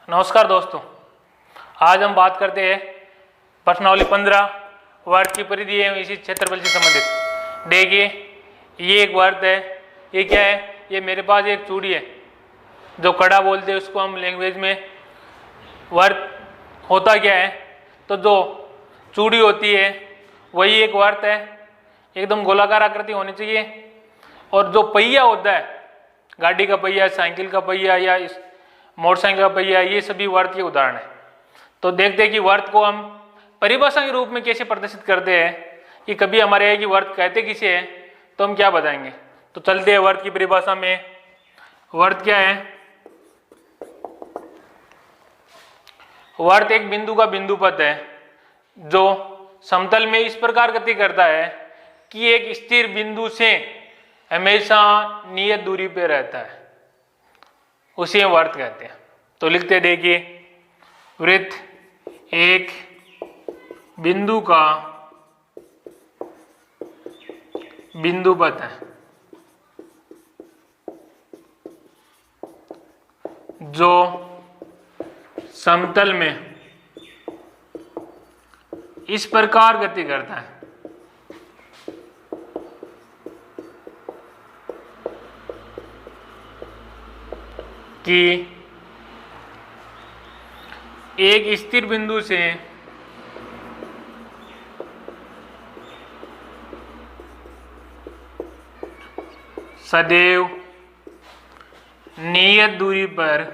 नमस्कार दोस्तों, आज हम बात करते हैं प्रश्नावली 15 वर्त की परिधि एवं इसी क्षेत्रफल से संबंधित। देखिए, ये एक वर्त है। ये क्या है? ये मेरे पास एक चूड़ी है, जो कड़ा बोलते हैं उसको हम लैंग्वेज में। वर्त होता क्या है? तो जो चूड़ी होती है वही एक वर्त है। एकदम गोलाकार आकृति होनी चाहिए। और जो पहिया होता है, गाड़ी का पहिया, साइकिल का पहिया या मोटरसाइकिल का पहिया, ये सभी वर्त के उदाहरण है। तो देखते हैं कि वर्त को हम परिभाषा के रूप में कैसे प्रदर्शित करते हैं। कि कभी हमारे यहाँ की वर्त कहते किसे हैं तो हम क्या बताएंगे। तो चलते हैं वर्त की परिभाषा में। वर्त क्या है? वर्त एक बिंदु का बिंदुपथ है जो समतल में इस प्रकार गति करता है कि एक स्थिर बिंदु से हमेशा नियत दूरी पे रहता है, उसे वर्त कहते हैं। तो लिखते देखिए, वृत्त एक बिंदु का बिंदुपथ है जो समतल में इस प्रकार गति करता है कि एक स्थिर बिंदु से सदैव नियत दूरी पर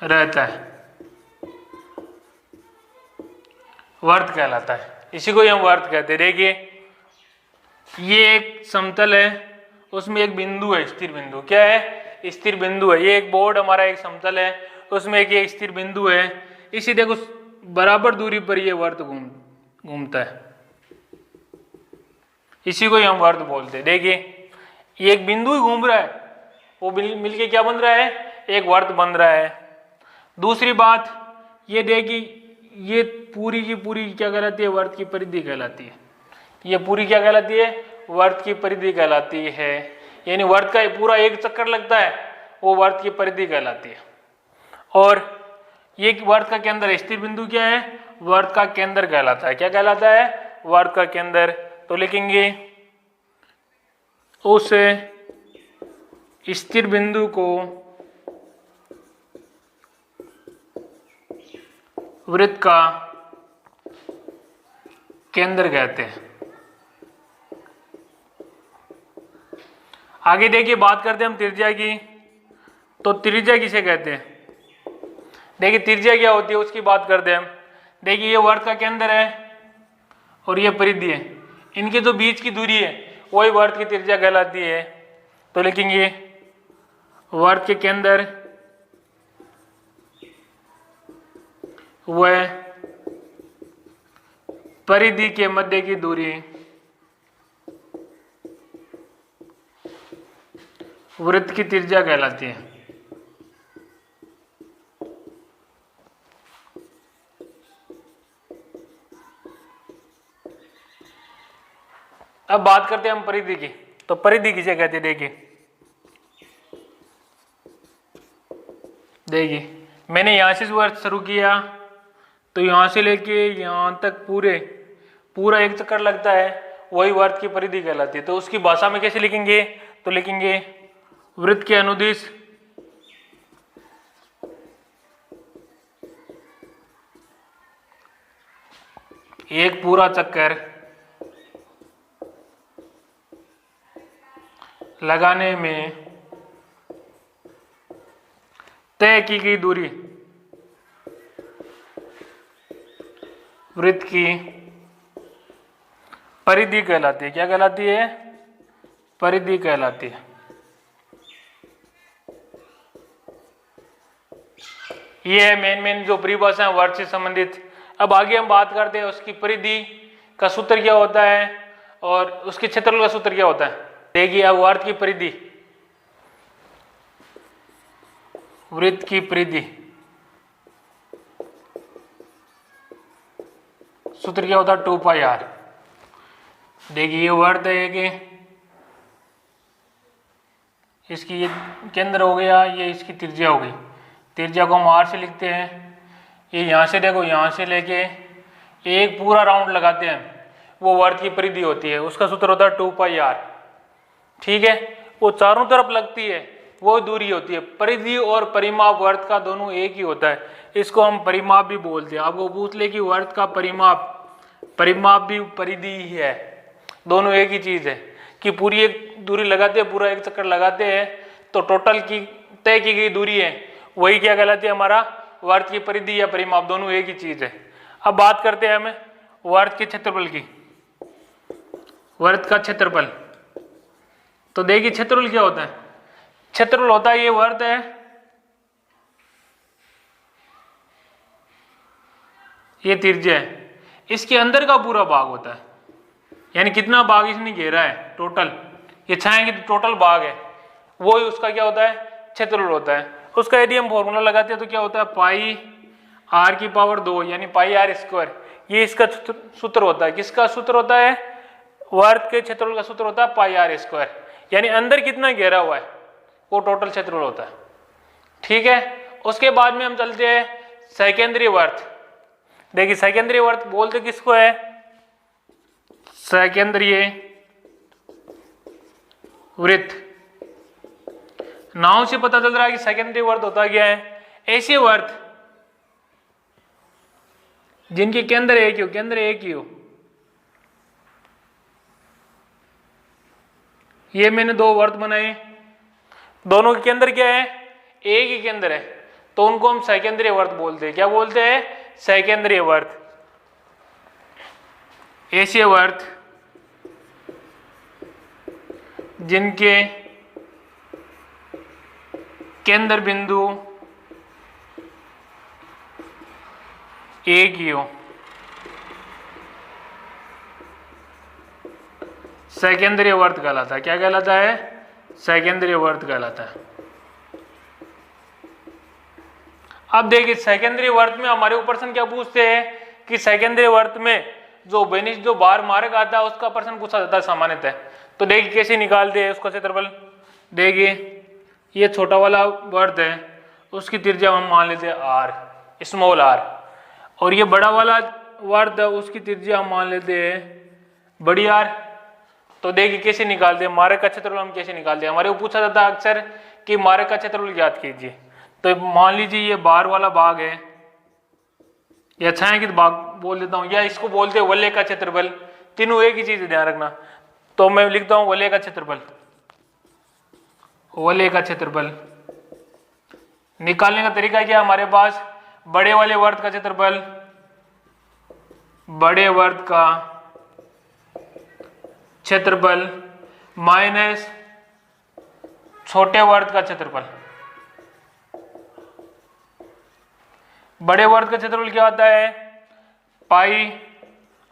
रहता है, वर्त कहलाता है। इसी को हम वर्त कहते हैं। देखिए, ये एक समतल है, उसमें एक बिंदु है, स्थिर बिंदु। क्या है? स्थिर बिंदु है। ये एक बोर्ड हमारा एक समतल है, उसमें एक स्थिर बिंदु है। इसी देखो बराबर दूरी पर ये वर्त घूमता है। इसी को हम वर्त बोलते हैं। देखिए, ये एक बिंदु ही घूम रहा है, वो मिलके क्या बन रहा है? एक वर्त बन रहा है। दूसरी बात ये देखिए, ये पूरी की पूरी क्या कहलाती है? वर्त की परिधि कहलाती है। ये पूरी क्या कहलाती है? वर्त की परिधि कहलाती है। यानी वर्त का पूरा एक चक्कर लगता है, वो वर्त की परिधि कहलाती है। और ये वर्त का केंद्र, स्थिर बिंदु क्या है? वर्त का केंद्र कहलाता है। क्या कहलाता है? वर्त का केंद्र। तो लिखेंगे, उस स्थिर बिंदु को वृत्त का केंद्र कहते हैं। आगे देखिए, बात करते हैं हम त्रिज्या की। तो त्रिज्या किसे कहते हैं? देखिए, त्रिज्या क्या होती है उसकी बात करते हैं हम। देखिए, ये वर्त का केंद्र है और ये परिधि है। इनके जो बीच की दूरी है वही वर्त की त्रिज्या कहलाती है। तो लिखेंगे, वर्त के केंद्र वह परिधि के मध्य की दूरी वृत्त की त्रिज्या कहलाती है। अब बात करते हैं हम परिधि की। तो परिधि किसे कहते हैं? देखिए, मैंने यहां से वर्त शुरू किया तो यहां से लेके यहां तक पूरा एक चक्कर लगता है, वही वर्त की परिधि कहलाती है। तो उसकी भाषा में कैसे लिखेंगे? तो लिखेंगे, वृत्त के अनुदिश एक पूरा चक्कर लगाने में तय की गई दूरी वृत्त की परिधि कहलाती है। क्या कहलाती है? परिधि कहलाती है। ये है मेन जो परिभाषा है वर्त से संबंधित। अब आगे हम बात करते हैं उसकी परिधि का सूत्र क्या होता है और उसके क्षेत्रफल का सूत्र क्या होता है। देखिए, अब वर्त की परिधि, वृत्त की परिधि सूत्र क्या होता है? 2πr। देखिए, ये वर्त है कि इसकी ये केंद्र हो गया, ये इसकी त्रिज्या हो गई। त्रिज्या को हम आर से लिखते हैं। ये यहाँ से देखो, यहाँ से लेके एक पूरा राउंड लगाते हैं, वो वर्त की परिधि होती है, उसका सूत्र होता है 2πr। ठीक है, वो चारों तरफ लगती है, वो दूरी होती है। परिधि और परिमाप वर्त का दोनों एक ही होता है, इसको हम परिमाप भी बोलते हैं। आपको पूछ ले कि वर्त का परिमाप भी परिधि ही है, दोनों एक ही चीज है। कि पूरी एक दूरी लगाते हैं, पूरा एक चक्कर लगाते हैं, तो टोटल की तय की गई दूरी है, वही क्या कहलाती है, हमारा वर्त की परिधि या परिमाप, दोनों एक ही चीज है। अब बात करते हैं हमें वर्त के क्षेत्रफल की। वर्त का क्षेत्रफल, तो देखिए क्षेत्रफल क्या होता है। क्षेत्रफल होता है, ये वर्त है, ये त्रिज्या है, इसके अंदर का पूरा भाग होता है, यानी कितना भाग इसने घेरा है टोटल, ये छाएंगे तो टोटल भाग है, वो ही उसका क्या होता है, क्षेत्रफल होता है। उसका यदि हम फॉर्मूला लगाते हैं तो क्या होता है, पाई आर की पावर 2 यानी पाई आर स्क्वायर, ये इसका सूत्र होता है। किसका सूत्र होता है, वर्त के क्षेत्रफल का सूत्र होता है पाई आर स्क्वायर, यानी अंदर कितना घेरा हुआ है वो टोटल क्षेत्रफल होता है। ठीक है, उसके बाद में हम चलते हैं सकेंद्रीय वर्त। देखिए सकेंद्रीय वर्त बोलते किसको है, सकेंद्रीय वृत्त। नाम से पता चल रहा है कि सकेंद्रीय वर्त होता क्या है, ऐसे वर्त जिनके केंद्र एक ही हो, केंद्र एक ही हो। ये मैंने दो वर्त बनाए, दोनों के केंद्र क्या है, एक ही केंद्र है, तो उनको हम सकेंद्रीय वर्त बोलते हैं। क्या बोलते हैं, सकेंद्रीय वर्त। ऐसे वर्त जिनके केंद्र बिंदु एक ही हो, सकेंद्रीय वर्त कहलाता है। क्या कहलाता है, सकेंद्रीय वर्त कहलाता है। अब देखिए सकेंद्रीय वर्त में हमारे ऊपर प्रश्न क्या पूछते हैं कि सकेंद्रीय वर्त में जो बाहर मार्ग आता है उसका प्रश्न पूछा जाता है सामान्यतः। तो देखिए कैसे निकालते हैं उसका क्षेत्रफल। देखिए ये छोटा वाला वर्त है, उसकी त्रिज्या हम मान लेते हैं आर, स्मॉल आर, और ये बड़ा वाला वर्त है, उसकी त्रिज्या हम मान लेते हैं बड़ी आर। तो देखिए कैसे निकालते हैं, मार्ग का क्षेत्रफल हम कैसे निकालते हैं। हमारे को पूछा जाता है अक्सर कि मार्ग का क्षेत्रफल ज्ञात कीजिए। तो मान लीजिए ये बाहर वाला भाग है, या छायांकित भाग बोल देता हूँ, या इसको बोलते हैं वलय का क्षेत्रफल, तीनों एक ही चीज ध्यान रखना। तो मैं लिखता हूँ वलय का क्षेत्रफल। वलय का क्षेत्रफल निकालने का तरीका क्या है हमारे पास, बड़े वाले वर्त का क्षेत्रफल, बड़े वर्त का क्षेत्रफल माइनस छोटे वर्त का क्षेत्रफल। बड़े वर्त का क्षेत्रफल क्या होता है, पाई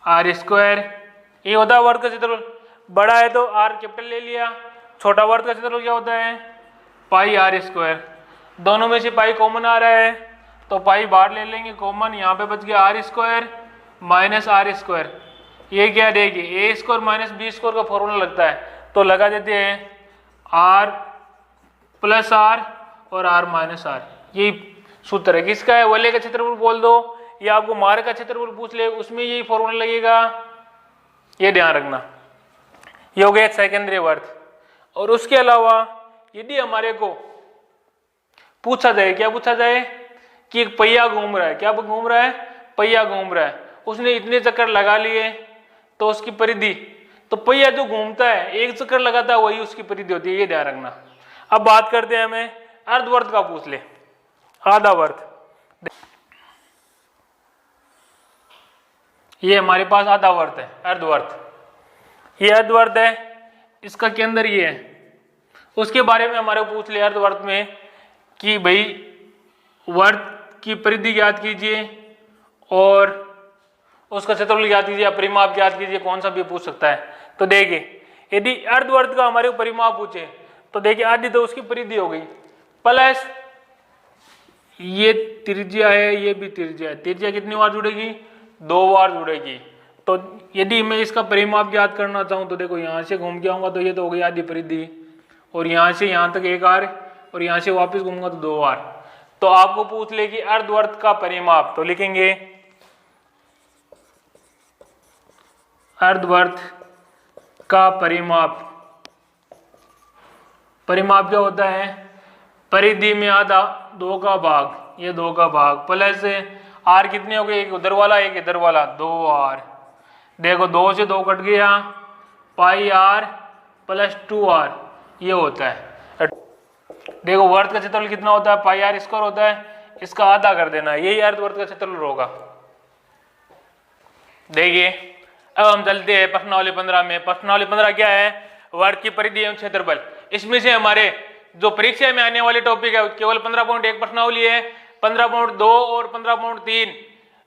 आर स्क्वायर, ये होता है वर्त का क्षेत्रफल। बड़ा है तो आर कैपिटल ले लिया, छोटा वर्त का क्षेत्रफल क्या होता है, पाई आर स्क्वायर। दोनों में से पाई कॉमन आ रहा है तो पाई बाहर ले लेंगे कॉमन, यहाँ पे बच गया R square minus R square. ये क्या देखिए A square minus B square का फॉर्मूला लगता है, तो लगा देते हैं आर प्लस आर और आर माइनस आर, यही सूत्र है। किसका है, वलय का क्षेत्रफल बोल दो, या आपको मार्ग का क्षेत्रफल पूछ ले उसमें यही फॉर्मूला लगेगा, ये ध्यान रखना। ये हो गया सकेंद्रीय वर्त। और उसके अलावा यदि हमारे को पूछा जाए, क्या पूछा जाए कि एक पहिया घूम रहा है, क्या घूम रहा है, पहिया घूम रहा है, उसने इतने चक्कर लगा लिए तो उसकी परिधि, तो पहिया जो घूमता है एक चक्कर लगाता है वही उसकी परिधि होती है, ये ध्यान रखना। अब बात करते हैं, हमें अर्धवर्त का पूछ ले, आधा वर्त। ये हमारे पास आधा वर्त है, अर्धवर्त। ये अर्धवर्त है, इसका केंद्र ये है। उसके बारे में हमारे पूछ ले अर्धवर्त में कि भाई वर्त की परिधि ज्ञात कीजिए और उसका क्षेत्रफल ज्ञात कीजिए या परिमाप ज्ञात कीजिए, कौन सा भी पूछ सकता है। तो देखिए यदि अर्धवर्त का हमारे परिमाप पूछे तो देखिए आधी तो उसकी परिधि हो गई, प्लस ये त्रिज्या है, ये भी त्रिज्या है। त्रिज्या कितनी बार जुड़ेगी, 2 बार जुड़ेगी। तो यदि मैं इसका परिमाप ज्ञात करना चाहूँ तो देखो यहाँ से घूम के आऊँगा तो ये तो हो गई आधी परिधि, और यहाँ से यहाँ तक 1 r और यहाँ से वापस घूमूंगा तो 2 r। तो आपको पूछ ले कि अर्धवर्त का परिमाप, तो लिखेंगे अर्धवर्त का परिमाप। परिमाप क्या होता है? परिधि में आधा 2 का भाग, ये 2 का भाग प्लस आर कितने हो गए, एक उधर वाला एक इधर वाला, 2r। देखो 2 से 2 कट गया, पाई r प्लस 2r ये होता है। देखो वर्त का क्षेत्रफल कितना होता है, पाई r स्क्वायर होता है, इसका आधा कर देना, यही अर्धवर्त का क्षेत्रफल होगा। देखिए अब हम चलते हैं प्रश्नावली 15 में। प्रश्नावली 15 क्या है? वर्त की परिधि एवं क्षेत्रफल। इसमें से हमारे जो परीक्षा में आने वाले टॉपिक है केवल 15.1 प्रश्नावली है, 15.2 और 15.3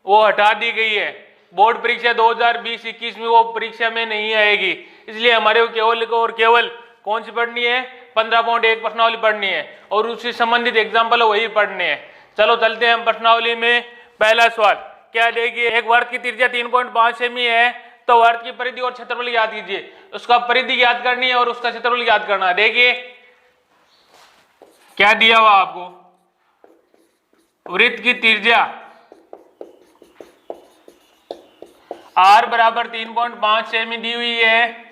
वो हटा दी गई है। बोर्ड परीक्षा 2020-21 में वो परीक्षा में नहीं आएगी, इसलिए हमारे को केवल और केवल कौन सी पढ़नी है? 15.1 प्रश्नावली पढ़नी है और उससे संबंधित एग्जाम्पल वही पढ़ने हैं। चलो चलते हैं हम प्रश्नावली में। पहला सवाल क्या? देखिए एक वर्त की त्रिज्या 3.5 सेमी है, तो वर्त की परिधि और क्षेत्रफल याद कीजिए। उसका परिधि याद करनी है और उसका क्षेत्रफल याद करना है। देखिए क्या दिया हुआ आपको, वृत्त की त्रिज्या r बराबर 3.5 सेमी दी हुई है।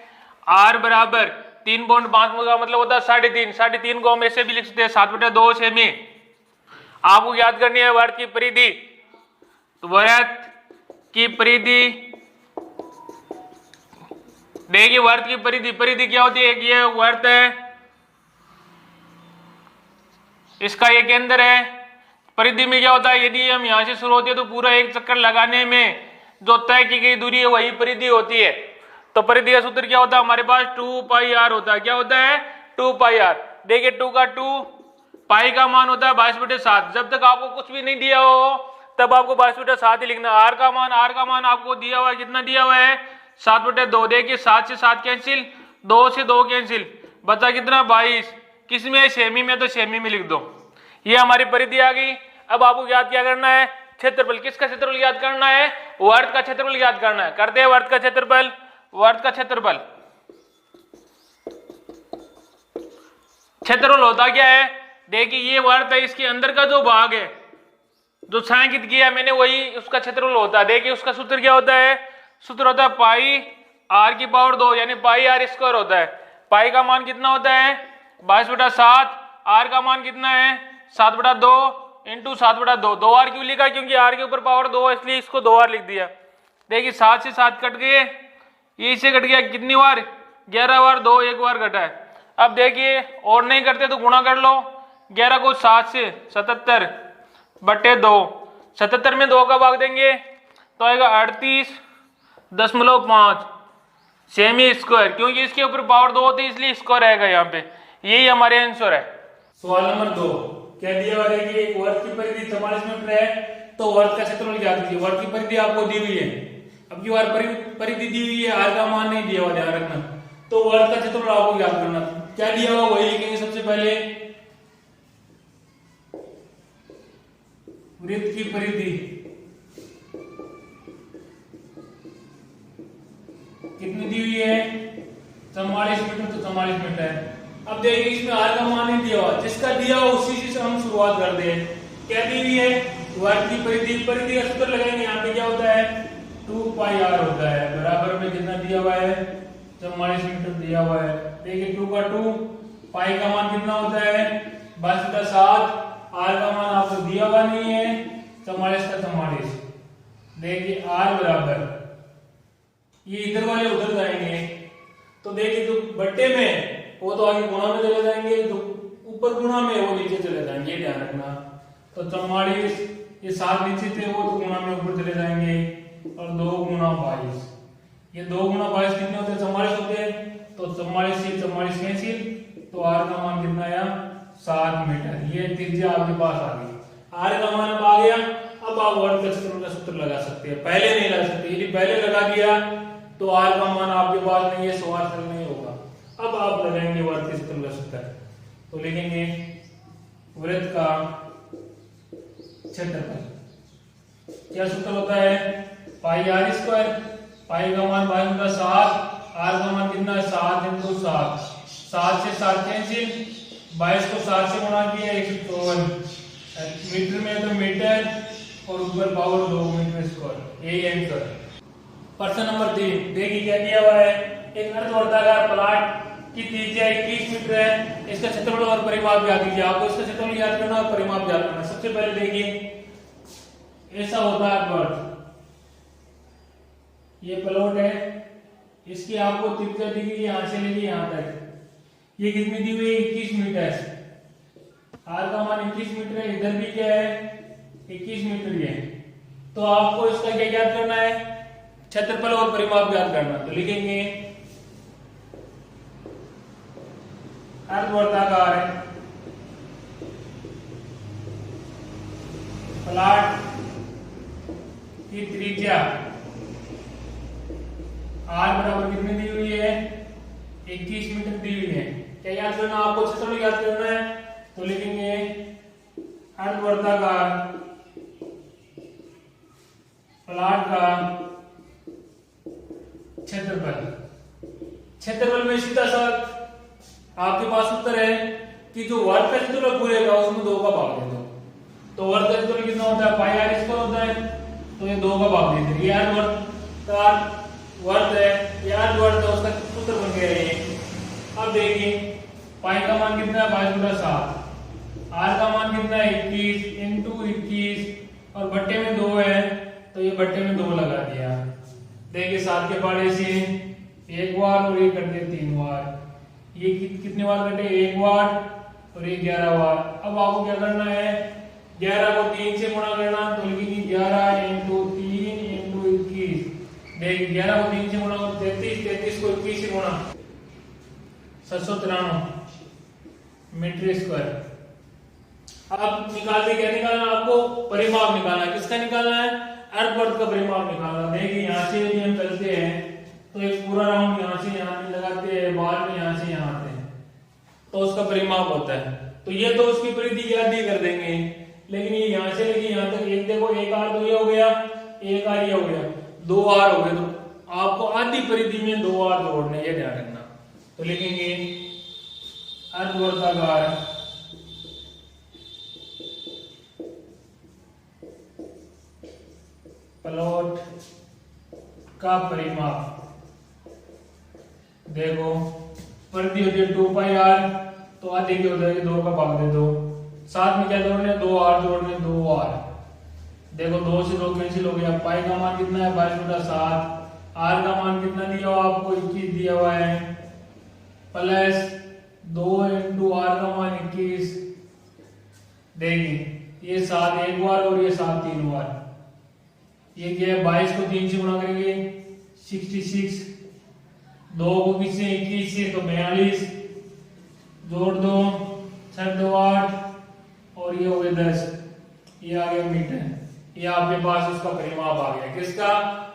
r बराबर 3.5 का मतलब होता है 3.5, 3.5 को हम ऐसे भी लिख सकते हैं 7/2 सेमी। आपको याद करनी है वर्त की परिधि, तो वर्त की परिधि, देखिए वर्त की परिधि, परिधि क्या होती है? ये वर्त है, इसका ये केंद्र है। परिधि में क्या होता है? यदि हम यहां से शुरू होती है तो पूरा एक चक्कर लगाने में जो तय की गई दूरी है वही परिधि होती है। तो परिधि का सूत्र क्या होता है? हमारे पास 2 पाई r होता है। क्या होता है? 2 पाई r। देखिए 2 का 2, पाई का मान होता है 22/7। जब तक आपको कुछ भी नहीं दिया हो तब आपको 22/7 ही लिखना। r का मान आपको दिया हुआ है, कितना दिया हुआ है? 7/2। देखिए 7 से 7 कैंसिल, 2 से 2 कैंसिल, बचा कितना? 22। किसमें? सेमी में, तो सेमी में लिख दो। ये हमारी परिधि आ गई। अब आपको याद क्या करना है? क्षेत्रफल। किसका क्षेत्रफल याद करना है? वर्त का क्षेत्रफल याद करना है। करते हैं वर्त का क्षेत्रफल। वर्त का क्षेत्रफल, क्षेत्रफल होता क्या है? देखिए ये वर्त है, इसके अंदर का जो भाग है जो छायांकित किया मैंने वही उसका क्षेत्रफल होता है। देखिए उसका सूत्र क्या होता है? सूत्र होता है पाई r⁻2 यानी पाई r स्क्वायर होता है। पाई का मान कितना होता है? 22/7। r का मान कितना है? 7/2 इंटू 7/2। 2r क्यों लिखा? क्योंकि r के ऊपर पावर 2 है, इसलिए इसको 2r लिख दिया। देखिए 7 से 7 कट गए, ये इससे कट गया कितनी बार? 11 बार, 2 एक बार कटा है। अब देखिए और नहीं करते तो गुणा कर लो। 11 को 7 से 77/2, 77 में 2 का भाग देंगे तो आएगा 38.5 सेमी स्क्वायर। क्योंकि इसके ऊपर पावर 2 होती है इसलिए स्क्वायर आएगा यहाँ पे। यही हमारे आंसर है। सवाल नंबर 2 क्या दिया हुआ है कि एक वर्त की परिधि 44 मीटर है, तो वर्त का क्षेत्रफल ज्ञात कीजिए। वर्त की परिधि आपको दी हुई है, अब की बार परिधि दी हुई है, r का मान नहीं दिया हुआ, ध्यान रखना। तो वर्त का क्षेत्रफल आपको ज्ञात करना। क्या दिया हुआ वही लिखेंगे सबसे पहले। वृत्त की परिधि कितनी दी हुई है? 44 मीटर, तो 44 मीटर है। अब देखिए इसमें r का मान नहीं दिया हुआ, जिसका दिया हुआ उसी से हम शुरुआत करते हैं। क्या दी हुई है? वर्त की परिधि, परिधि का सूत्र लगाएंगे। यहाँ पे क्या होता है? 2 पाई r होता है, बराबर में कितना दिया हुआ है? 44 मीटर दिया हुआ है। देखिए 2 का 2, पाई का मान कितना होता है? 22/7। r का मान आपको दिया हुआ नहीं है, 44 का 44। देखिए r बराबर, ये इधर वाले उधर जाएंगे तो देखिए जो बट्टे में वो तो आगे गुणा में चले जाएंगे, जो ऊपर गुणा में वो नीचे चले जाएंगे, ध्यान रखना। तो 44, ये 7 नीचे थे वो तो गुणा में ऊपर चले जाएंगे, और 2 गुणा 22, ये 2 गुणा 22 कितने होते हैं? 44 होते हैं। तो 44 से 44 कैंसिल, तो r का मान कितना आया? 7 मीटर। ये त्रिज्या आपके पास आ गई, r का मान अब आ गया। अब आप वर्त का क्षेत्रफल का सूत्र लगा सकते हैं, पहले नहीं लगा सकते। यदि पहले लगा दिया तो r का मान आपके पास नहीं है, सवाल हल नहीं होगा। अब आप लगाएंगे वर्त के क्षेत्रफल का सूत्र, तो लिखेंगे वृत्त का क्षेत्रफल। क्या सूत्र होता है? पाई r स्क्वायर, पाई का मान 22/7, r का मान कितना है? 7 × 7, 7 से 7 कैंसिल, 22 को 7 से गुणा किया 154 मीटर में तो मीटर और ऊपर पावर 2 मीटर स्क्वायर। यही आंसर। प्रश्न नंबर 3 देखिए क्या दिया हुआ है। एक अर्धवर्ताकार प्लाट की त्रिज्या 21 मीटर है, इसका क्षेत्रफल और परिमाप ज्ञात कीजिए। आपको इसका क्षेत्रफल ज्ञात करना और परिमाप ज्ञात करना। सबसे पहले देखिए ऐसा होता है प्लॉट, ये प्लॉट है, इसकी आपको त्रिज्या दी गई यहां से लेके यहां तक, ये कितनी दी हुई है 21 मीटर। आर का मान 21 मीटर है, इधर भी क्या है 21 मीटर है। तो आपको इसका क्या ज्ञात करना है, क्षेत्रफल और परिमाप ज्ञात करना। तो लिखेंगे अर्धवर्ताकार प्लाट की त्रिज्या आर बराबर कितनी दी हुई है 21 मीटर दी हुई है। क्या याद करना आपको, क्षेत्रफल याद करना है। तो लिखेंगे अर्धवर्ताकार प्लाट का क्षेत्रफल में सीधा सा आपके पास उत्तर है कि जो वर्ग का क्षेत्रफल पूरे का उसमें 2 का भाग दे दो। तो वर्ग का क्षेत्रफल कितना होता है पाई आर स्क्वायर होता है, तो ये 2 का भाग दे दे। यार वर्ग है, यार वर्ग है, उसका सूत्र बन गया ये। अब देखिए पाई का मान कितना है 22/7, आर का मान कितना है 21 इंटू 21 और बट्टे में 2 है, तो ये बट्टे में 2 लगा दिया। देखिए 7 के पाड़े से 1 बार और ये कर दिया 3 बार, ये कितने बार कटे 1 बार और ये 11 बार। अब आपको क्या करना है, 11 को 3 से गुणा करना। तो लिखेंगे 11 इंटू 3 इंटू 21। देखिए 11 को 3 से गुणा 33, 33 को 21 से गुणा 793 मीटर स्क्वायर। अब निकालते क्या निकालना आपको, परिमाप निकालना है। किसका निकालना है, अर्धवर्ग का परिमाप निकालना। देखिए यहाँ से यदि हम चलते हैं तो एक पूरा राउंड यहाँ से यहाँ लगाते हैं, बाद में यहाँ से यहाँ आते हैं, तो उसका परिमाप होता है। तो ये तो उसकी परिधि याद ही कर देंगे, लेकिन ये यहाँ से लेके यहाँ तक एक देखो 1 आर तो ये हो गया, 1 आर ये हो गया, 2 आर हो गए। तो आपको आधी परिधि में 2 आर जोड़ने, ये ध्यान रखना। तो लिखेंगे अर्धवर्ताकार प्लॉट का परिमाप। देखो परिधि होती है 2 पाई आर, तो आधे की होता है 2 का भाग दे दो। साथ में क्या जोड़ने 2 आर जोड़ने, 2 आर। देखो 2 से 2 कैंसिल हो गया। पाई का मान कितना है 22/7, आर का मान कितना दिया हुआ आपको 21 दिया हुआ है, प्लस 2 इंटू आर का मान 21। देखिए ये 7 1 बार और ये 7 3 बार। ये क्या है 22 को 3 से गुणा करेंगे 66, 2 को किससे 21 से तो 42, जोड़ दो 6 2 8 और ये हो गया 10, ये आ गया मीटर। ये आपके पास उसका परिमाप आ गया, किसका,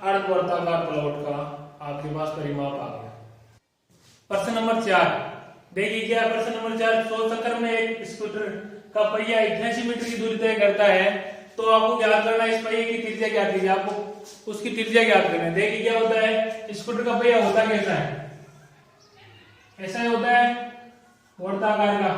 अर्धवर्ताकार प्लॉट का आपके पास परिमाप आ गया। प्रश्न नंबर 4 देखिए क्या प्रश्न नंबर 4, 100 चक्कर में एक स्कूटर का पहिया 88 मीटर की दूरी तय करता है, तो आपको ज्ञात करना है इस पहिए की त्रिज्या क्या दी है, आपको उसकी त्रिज्या ज्ञात करना है। देखिए क्या होता है, स्कूटर का पहिया होता कैसा है, ऐसा ही होता है वर्ताकार का।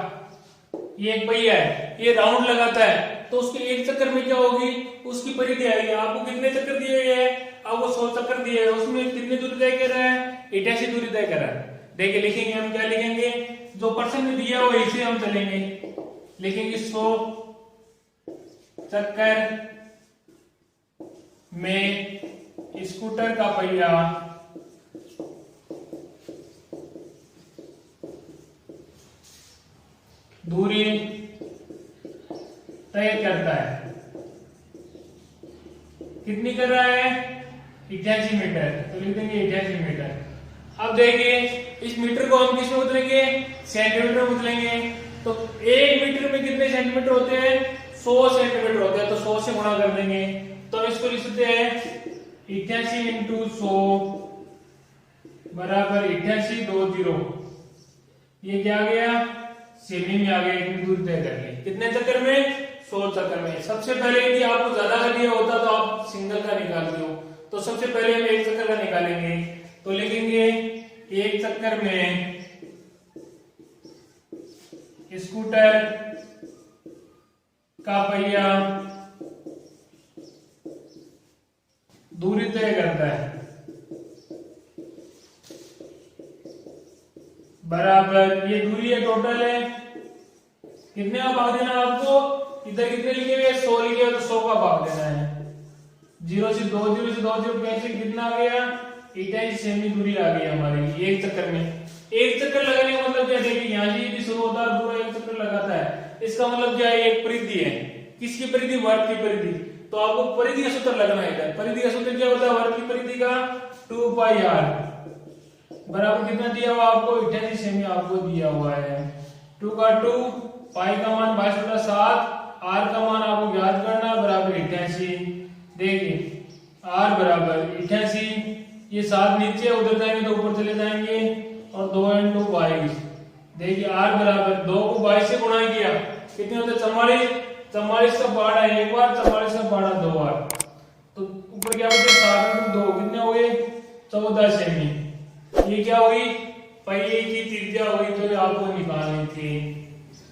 ये एक पहिया है, ये राउंड लगाता है, तो उसके एक चक्कर में क्या होगी, उसकी परिधि आएगी। आपको कितने चक्कर दिए गए हैं, आपको 100 चक्कर दिए हैं, उसमें कितनी दूरी तय कर रहा है, 88 दूरी तय कर रहा है। देखिए लिखेंगे हम, क्या लिखेंगे, जो प्रश्न में दिया हुआ इसे हम चलेंगे, लिखेंगे 100 चक्कर में स्कूटर का पहिया दूरी तय करता है, कितनी कर रहा है 88 मीटर, तो लिख देंगे 88 मीटर। अब देखिए इस मीटर को हम किस में बदलेंगे, सेंटीमीटर में बदलेंगे। तो 1 मीटर में कितने सेंटीमीटर होते हैं, 100 सेंटीमीटर होते हैं, तो 100 से गुणा कर देंगे। तो इसको लिख सकते हैं 88 इंटू 100 बराबर 8820। ये क्या आ गया, सेमी में आ गया, इतनी दूर तय कर ली। कितने चक्कर में, 100 चक्कर में। सबसे पहले यदि आपको ज्यादा का दिया होता तो आप सिंगल का निकालते हो, तो सबसे पहले हम 1 चक्कर का निकालेंगे। तो लिखेंगे 1 चक्कर में स्कूटर का पहिया दूरी तय करता है बराबर, ये दूरी है टोटल है, कितने का भाग देना है आपको, इधर कितने लिखे हुए 100 लिखे हुए तो 100 का भाग देना है। 0 से 2 0 से 2 0 कैसे कितना आ गया 88 सेमी दूरी आ गई हमारी एक चक्कर में। एक चक्कर लगाने का मतलब क्या, देखिए यहाँ से भी शुरू होता है पूरा एक चक्कर लगाता है, इसका मतलब क्या है एक परिधि है, किसकी परिधि, वर्ग की परिधि। तो आपको परिधि का सूत्र लगना है इधर। परिधि का सूत्र क्या होता है वर्ग की परिधि का 2 पाई r बराबर कितना दिया हुआ आपको 88 सेमी आपको दिया हुआ है। 2 का 2 पाई का मान 22/7 r का मान आपको ज्ञात करना बराबर 88। देखिए r बराबर 88, ये 7 नीचे उधर जाएंगे तो ऊपर चले जाएंगे और 2 × 22। देखिए r बराबर 2 को 22 से गुणा किया कितने होते 44, 44 का पहाड़ा एक बार 44 का पहाड़ा 2 बार, तो ऊपर क्या होते 7 × 2 कितने हो गए 14 सेमी। ये क्या हुई पहिए की त्रिज्या हुई जो आपको निकालनी थी।